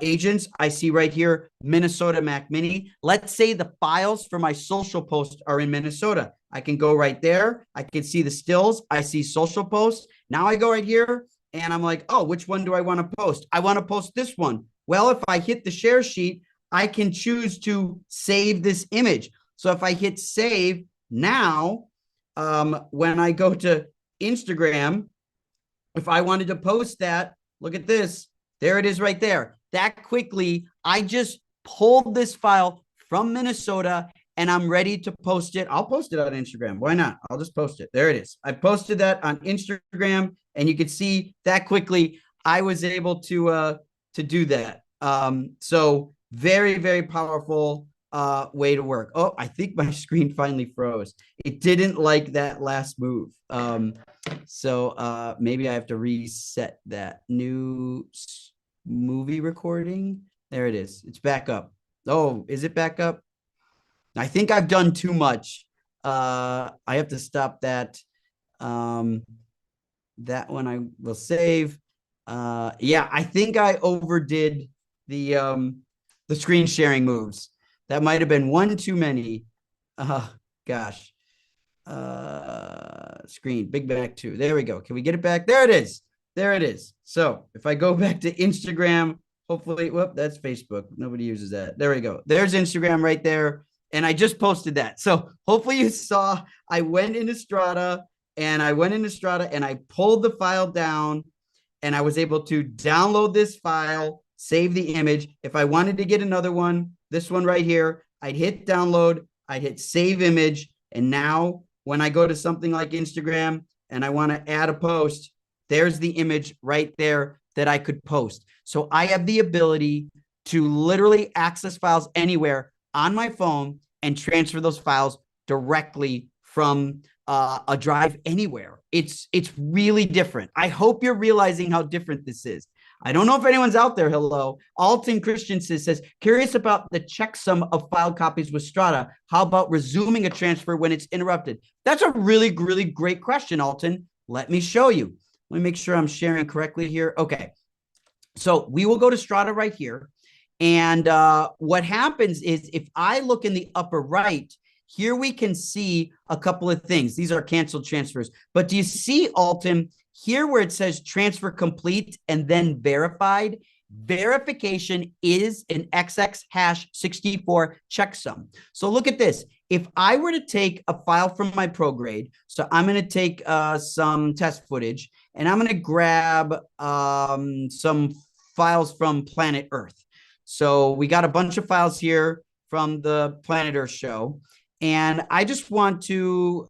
agents. I see right here, Minnesota Mac Mini. Let's say the files for my social post are in Minnesota. I can go right there. I can see the stills. I see social posts. Now I go right here and I'm like, oh, which one do I want to post? I want to post this one. Well, if I hit the share sheet, I can choose to save this image. So if I hit save now, when I go to Instagram, if I wanted to post that, look at this. There it is right there. That quickly, I just pulled this file from Minnesota and I'm ready to post it. I'll post it on Instagram. Why not? I'll just post it. There it is. I posted that on Instagram and you can see that quickly I was able to do that. So very, very powerful way to work. Oh, I think my screen finally froze. It didn't like that last move. So maybe I have to reset that. New movie recording. There it is. It's back up. Oh, is it back up? I think I've done too much. I have to stop that. That one I will save. Yeah, I think I overdid the screen sharing moves. That might have been one too many. Gosh. screen, big back two. There we go. Can we get it back? There it is. There it is. So if I go back to Instagram, hopefully, whoop, that's Facebook. Nobody uses that. There we go. There's Instagram right there. And I just posted that. So hopefully you saw I went into Strata and I pulled the file down and I was able to download this file, save the image. If I wanted to get another one, this one right here, I'd hit download, I'd hit save image. And now when I go to something like Instagram and I want to add a post, there's the image right there that I could post. So I have the ability to literally access files anywhere on my phone and transfer those files directly from a drive anywhere. It's really different. I hope you're realizing how different this is. I don't know if anyone's out there. Hello. Alton Christensen says, curious about the checksum of file copies with Strata. How about resuming a transfer when it's interrupted? That's a really, really great question, Alton. Let me show you. Let me make sure I'm sharing correctly here. Okay. So we will go to Strata right here. And what happens is if I look in the upper right, here we can see a couple of things. These are canceled transfers. But do you see, Alton, here where it says transfer complete and then verified? Verification is an XX hash 64 checksum. So look at this. If I were to take a file from my prograde, so I'm going to take some test footage and I'm going to grab some files from Planet Earth. So we got a bunch of files here from the Planet Earth show. And I just want to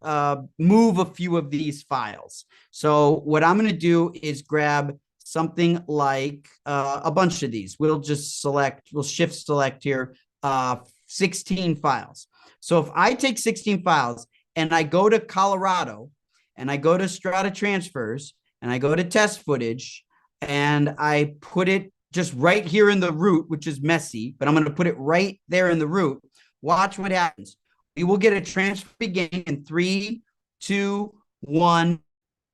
move a few of these files. So what I'm going to do is grab something like a bunch of these. We'll shift select here, 16 files. So if I take 16 files and I go to Colorado and I go to Strata transfers and I go to test footage and I put it just right here in the root, which is messy, but I'm going to put it right there in the root. Watch what happens. We will get a transfer beginning in 3, 2, 1,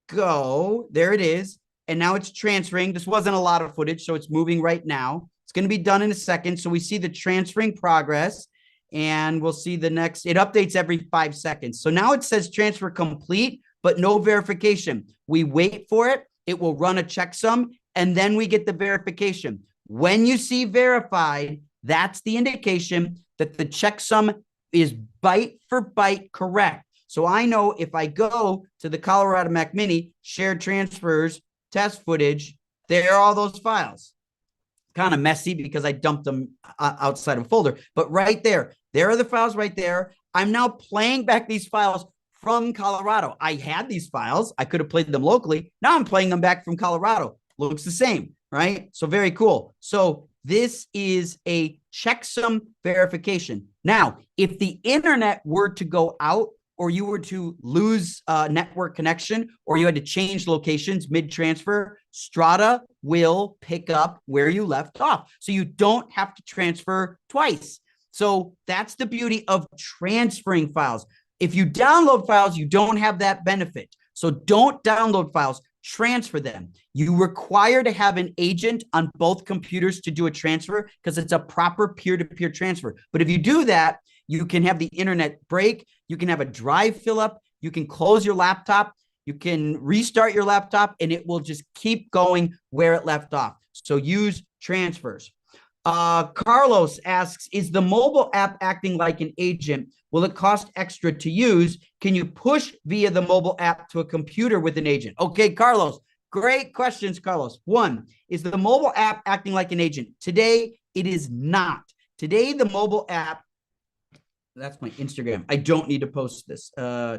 go. There it is. And now it's transferring. This wasn't a lot of footage, so it's moving right now. It's going to be done in a second. So we see the transferring progress, and we'll see the next. It updates every 5 seconds. So now it says transfer complete, but no verification. We wait for it. It will run a checksum, and then we get the verification. When you see verified, that's the indication that the checksum is byte for byte correct. So I know if I go to the Colorado Mac Mini, shared transfers, test footage, there are all those files. Kind of messy because I dumped them outside of a folder, but right there are the files right there. I'm now playing back these files from Colorado. I had these files. I could have played them locally. Now I'm playing them back from Colorado. Looks the same, right? So very cool. So this is a checksum verification. Now, if the internet were to go out or you were to lose network connection or you had to change locations mid-transfer, Strata will pick up where you left off. So you don't have to transfer twice. So that's the beauty of transferring files. If you download files, you don't have that benefit. So don't download files, transfer them. You require to have an agent on both computers to do a transfer because it's a proper peer-to-peer transfer. But if you do that, you can have the internet break. You can have a drive fill up. You can close your laptop. You can restart your laptop and it will just keep going where it left off. So use transfers. Carlos asks, is the mobile app acting like an agent? Will it cost extra to use? Can you push via the mobile app to a computer with an agent? Okay, Carlos, great questions, Carlos. One, is the mobile app acting like an agent? Today, it is not. Today, the mobile app, that's my Instagram. I don't need to post this.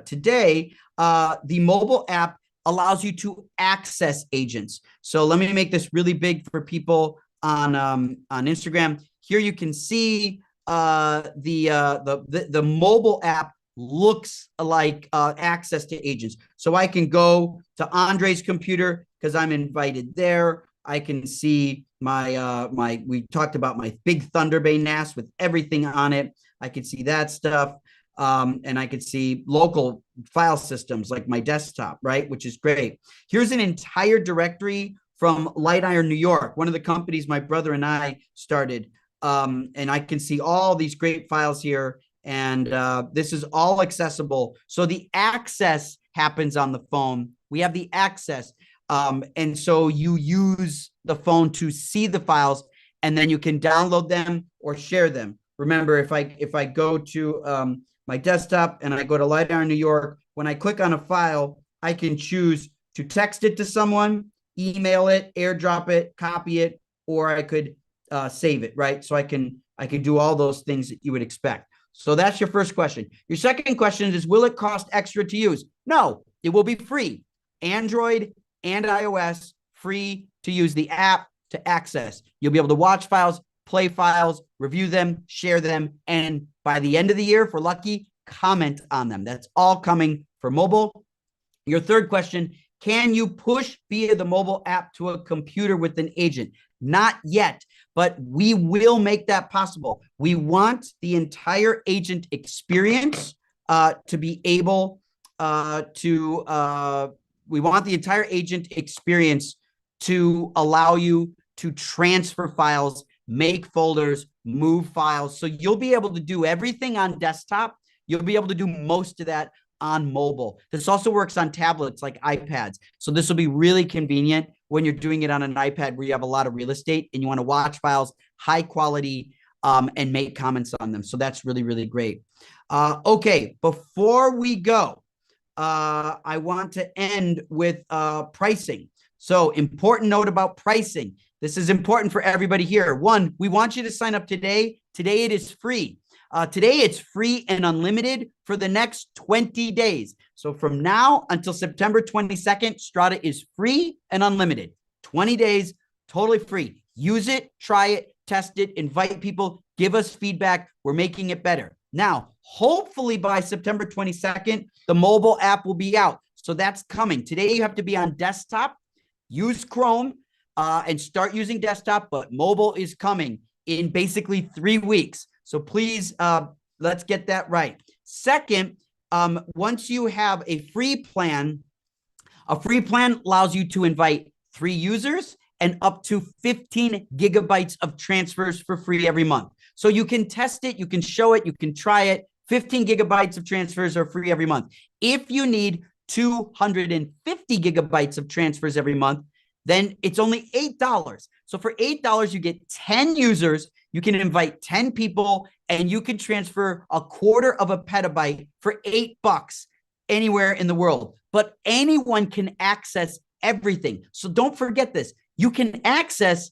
Today, the mobile app allows you to access agents. So let me make this really big for people on Instagram. Here you can see the mobile app looks like access to agents. So I can go to Andre's computer because I'm invited there. I can see we talked about my big Thunder Bay NAS with everything on it. I could see that stuff. And I could see local file systems like my desktop, right? Which is great. Here's an entire directory from Light Iron, New York, one of the companies my brother and I started. And I can see all these great files here. And this is all accessible. So the access happens on the phone. We have the access. And so you use the phone to see the files, and then you can download them or share them. Remember, if I go to my desktop and I go to LiDAR New York, when I click on a file, I can choose to text it to someone, email it, airdrop it, copy it, or I could save it, right? So I can do all those things that you would expect. So that's your first question. Your second question is, will it cost extra to use? No, it will be free. Android and iOS, free to use the app to access. You'll be able to watch files, play files, review them, share them, and by the end of the year, if we're lucky, comment on them. That's all coming for mobile. Your third question, can you push via the mobile app to a computer with an agent? Not yet, but we will make that possible. We want the entire agent experience to be able we want the entire agent experience to allow you to transfer files, make folders, move files. So you'll be able to do everything on desktop. You'll be able to do most of that on mobile. This also works on tablets like iPads. So this will be really convenient when you're doing it on an iPad where you have a lot of real estate and you want to watch files, high quality, and make comments on them. So that's really, really great. Okay, before we go, I want to end with pricing. So important note about pricing. This is important for everybody here. One, we want you to sign up today. Today it is free. Today it's free and unlimited for the next 20 days. So from now until September 22nd, Strata is free and unlimited. 20 days, totally free. Use it, try it, test it, invite people, give us feedback. We're making it better. Now, hopefully by September 22nd, the mobile app will be out. So that's coming. Today you have to be on desktop, use Chrome, and start using desktop, but mobile is coming in basically 3 weeks. So please, let's get that right. Second, once you have a free plan allows you to invite 3 users and up to 15 gigabytes of transfers for free every month. So you can test it, you can show it, you can try it. 15 gigabytes of transfers are free every month. If you need 250 gigabytes of transfers every month, then it's only $8. So for $8, you get 10 users, you can invite 10 people, and you can transfer a quarter of a petabyte for $8 anywhere in the world. But anyone can access everything. So don't forget this. You can access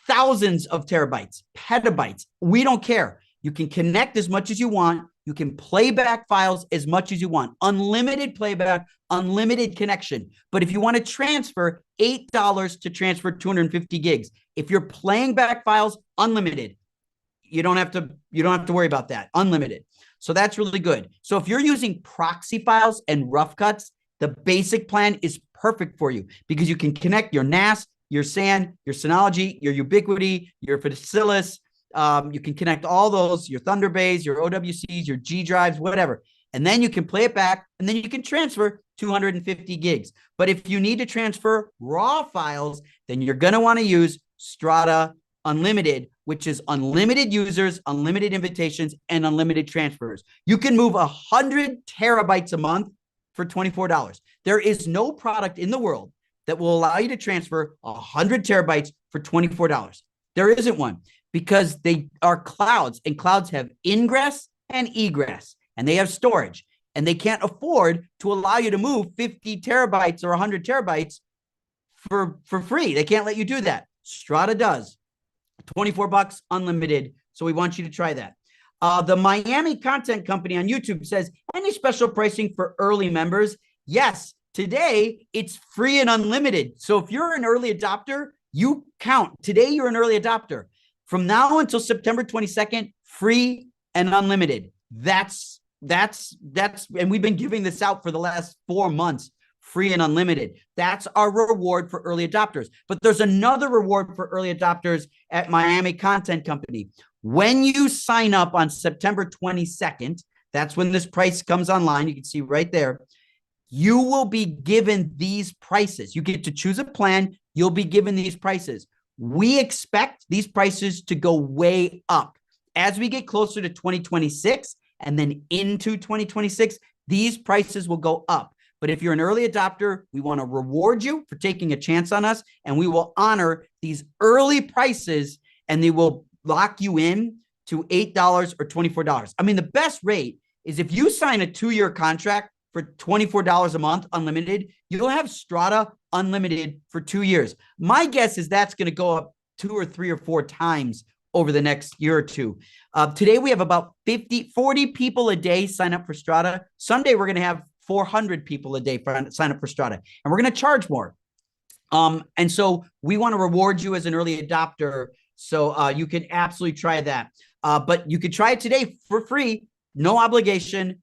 thousands of terabytes, petabytes. We don't care. You can connect as much as you want. You can play back files as much as you want. Unlimited playback, unlimited connection. But if you want to transfer $8 to transfer 250 gigs, if you're playing back files, unlimited. You don't have to worry about that. Unlimited. So that's really good. So if you're using proxy files and rough cuts, the basic plan is perfect for you because you can connect your NAS, your SAN, your Synology, your Ubiquiti, your Facilis. You can connect all those, your Thunderbays, your OWCs, your G drives, whatever. And then you can play it back, and then you can transfer 250 gigs. But if you need to transfer raw files, then you're going to want to use Strata Unlimited, which is unlimited users, unlimited invitations, and unlimited transfers. You can move 100 terabytes a month for $24. There is no product in the world that will allow you to transfer 100 terabytes for $24. There isn't one because they are clouds, and clouds have ingress and egress, and they have storage, and they can't afford to allow you to move 50 terabytes or 100 terabytes for free. They can't let you do that. Strata does. $24 unlimited. So we want you to try that. The Miami Content Company on YouTube says, any special pricing for early members? Yes, today it's free and unlimited. So if you're an early adopter, you count. Today you're an early adopter. From now until September 22nd, free and unlimited. That's, and we've been giving this out for the last 4 months, free and unlimited. That's our reward for early adopters. But there's another reward for early adopters at Miami Content Company. When you sign up on September 22nd, that's when this price comes online. You can see right there. You will be given these prices. You get to choose a plan. You'll be given these prices. We expect these prices to go way up. As we get closer to 2026 and then into 2026, these prices will go up. But if you're an early adopter, we want to reward you for taking a chance on us, and we will honor these early prices, and they will lock you in to $8 or $24. I mean, the best rate is if you sign a 2-year contract for $24 a month, unlimited, you'll have Strata unlimited for 2 years. My guess is that's going to go up 2 or 3 or 4 times over the next year or two. Today, we have about 40 people a day sign up for Strata. Someday, we're going to have 400 people a day sign up for Strata, and we're going to charge more. And so we want to reward you as an early adopter. So you can absolutely try that. But you could try it today for free, no obligation.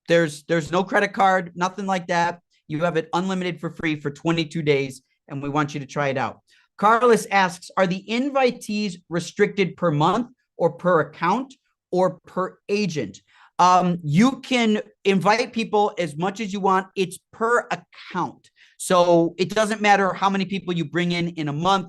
There's no credit card, nothing like that. You have it unlimited for free for 22 days, and we want you to try it out. Carlos asks, are the invitees restricted per month or per account or per agent? You can invite people as much as you want. It's per account. So it doesn't matter how many people you bring in a month.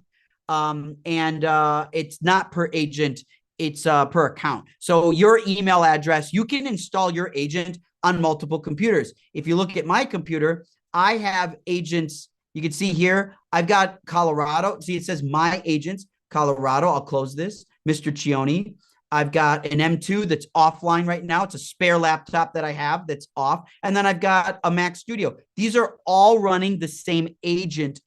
It's not per agent. It's per account. So your email address, you can install your agent on multiple computers. If you look at my computer, I have agents. You can see here, I've got Colorado. See, it says my agents, Colorado. I'll close this. Mr. Cioni. I've got an M2 that's offline right now. It's a spare laptop that I have that's off. And then I've got a Mac Studio. These are all running the same agent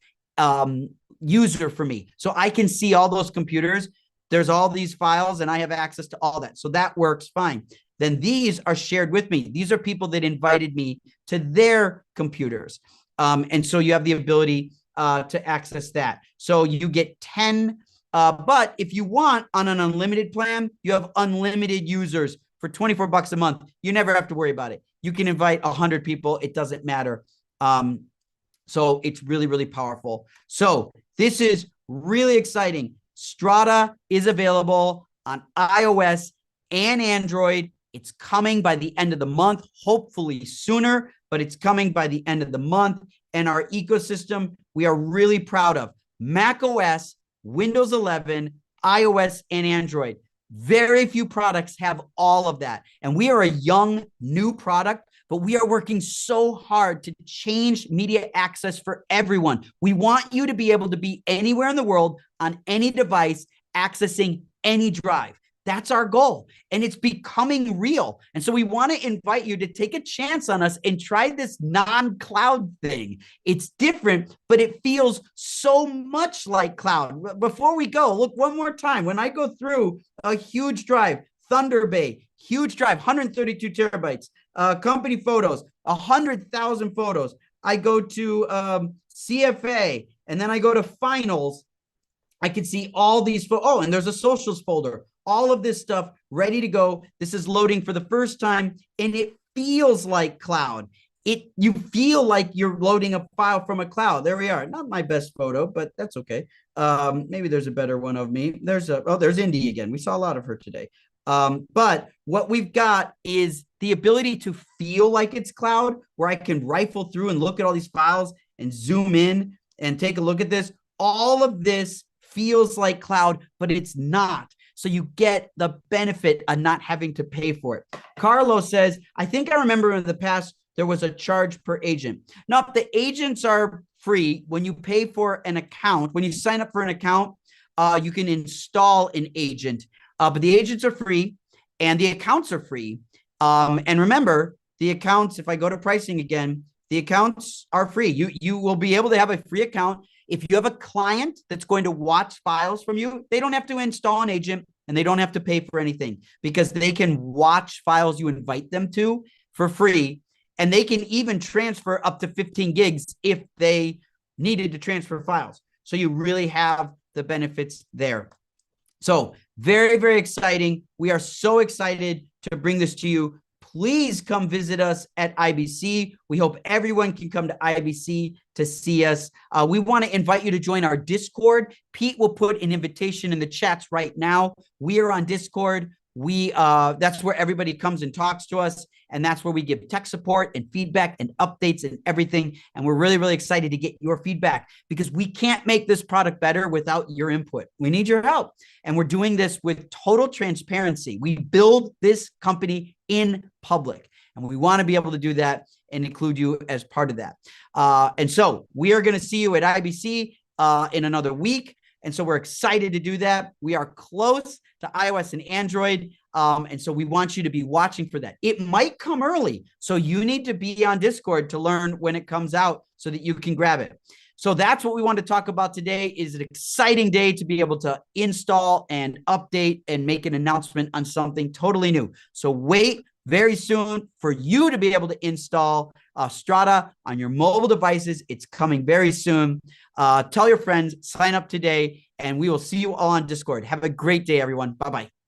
user for me. So I can see all those computers. There's all these files, and I have access to all that. So that works fine. Then these are shared with me. These are people that invited me to their computers. And so you have the ability to access that. So you get 10, but if you want on an unlimited plan, you have unlimited users for $24 a month. You never have to worry about it. You can invite 100 people. It doesn't matter. So it's really, really powerful. So this is really exciting. Strata is available on iOS and Android. It's coming by the end of the month, hopefully sooner, but it's coming by the end of the month. And our ecosystem, we are really proud of Mac OS, Windows 11, iOS, and Android. Very few products have all of that. And we are a young, new product, but we are working so hard to change media access for everyone. We want you to be able to be anywhere in the world on any device, accessing any drive. That's our goal. And it's becoming real. And so we want to invite you to take a chance on us and try this non-cloud thing. It's different, but it feels so much like cloud. Before we go, look one more time. When I go through a huge drive, Thunder Bay, huge drive, 132 terabytes, company photos, 100,000 photos. I go to CFA, and then I go to finals. I can see all these. Oh, and there's a socials folder. All of this stuff ready to go. This is loading for the first time, and it feels like cloud. You feel like you're loading a file from a cloud. There we are. Not my best photo, but that's okay. Maybe there's a better one of me. There's Indy again. We saw a lot of her today. But what we've got is the ability to feel like it's cloud, where I can rifle through and look at all these files and zoom in and take a look at this. All of this feels like cloud, but it's not. So you get the benefit of not having to pay for it. Carlos says, I think I remember in the past, there was a charge per agent. Now, the agents are free. When you pay for an account, when you sign up for an account, you can install an agent. But the agents are free and the accounts are free. And remember, the accounts, if I go to pricing again, the accounts are free. You will be able to have a free account. If you have a client that's going to watch files from you, they don't have to install an agent and they don't have to pay for anything, because they can watch files you invite them to for free. And they can even transfer up to 15 gigs if they needed to transfer files. So you really have the benefits there. So very, very exciting. We are so excited to bring this to you. Please come visit us at IBC. We hope everyone can come to IBC to see us. We want to invite you to join our Discord. Pete will put an invitation in the chats right now. We are on Discord. That's where everybody comes and talks to us. And that's where we give tech support and feedback and updates and everything. And we're really, really excited to get your feedback, because we can't make this product better without your input. We need your help. And we're doing this with total transparency. We build this company in public, and we want to be able to do that. and include you as part of that. And so we are going to see you at IBC in another week. And so we're excited to do that. We are close to iOS and Android. And so we want you to be watching for that. It might come early. So you need to be on Discord to learn when it comes out so that you can grab it. So that's what we want to talk about today. Is an exciting day to be able to install and update and make an announcement on something totally new. So wait very soon for you to be able to install Strata on your mobile devices. It's coming very soon. Tell your friends, sign up today, and we will see you all on Discord. Have a great day, everyone. Bye-bye.